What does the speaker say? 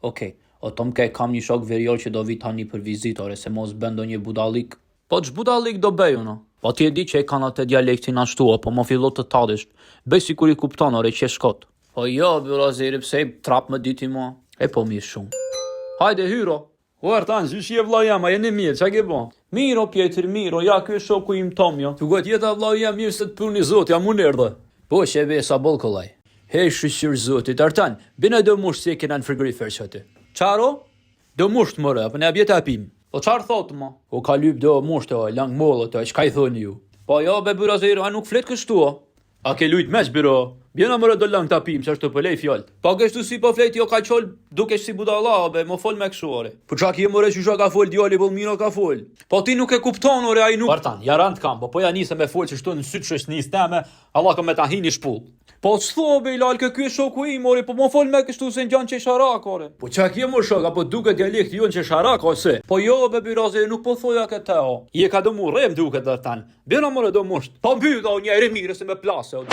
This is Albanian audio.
Okej, o Tomke, kam një shok verior që do vi tani për vizitore, se mos bën ndonjë budallik. Po ç'budallik do bëj uno? Po ti e di që e kanë atë dialektin ashtu, po mo fillo të tadisht. Bëj sikur i kupton ore që shkot. Po jo, vëllazëri, pse trap më diti mua? E po mirë shumë. Hajde hyro. O Artan, zyshi e vlla jam, a jeni mirë, ç'a ke bën? Miro Pjetër, miro, ja ky është shoku im Tomjo. Thuat jeta vlla jam mirë se të puni zot, jam unë erdhë. Po shebe sa boll kollaj. He shqyr zotit, Artan, bina do mush se kena në frigorifer çati. Çaro? Do mush të more, apo ne abjet apim. Po çfarë thot mo? O ka lyp do mush të lang mollët, çka i thoni ju? Po jo be burazeri, a nuk flet kështu o? A ke lujt meç biro? Bjena mëre do lang tapim, ç'është po lej fjalt. Po kështu si po flet jo ka qol dukesh si budalla be, mo fol me kështu ore. Po çka ke mëre çu ka fol djali po mira ka fol. Po ti nuk e kupton ore, ai nuk. Artan, ja rand kam, po ja nisem me fol ç'shtu në syt shoqnis teme, Allah ka me ta hini shpull. Po s'tho be lal kë ky shoku im ore, po mo fol me kështu se ngjan çesharak ore. Po çka ke më shok, apo duket dialekti jon çesharak ose? Po jo be burazeri, nuk po thoja këtë o. Je ka do mu rrem duket Artan. Bjena mëre do mush. Po mbyll o një herë mirë se me plase o.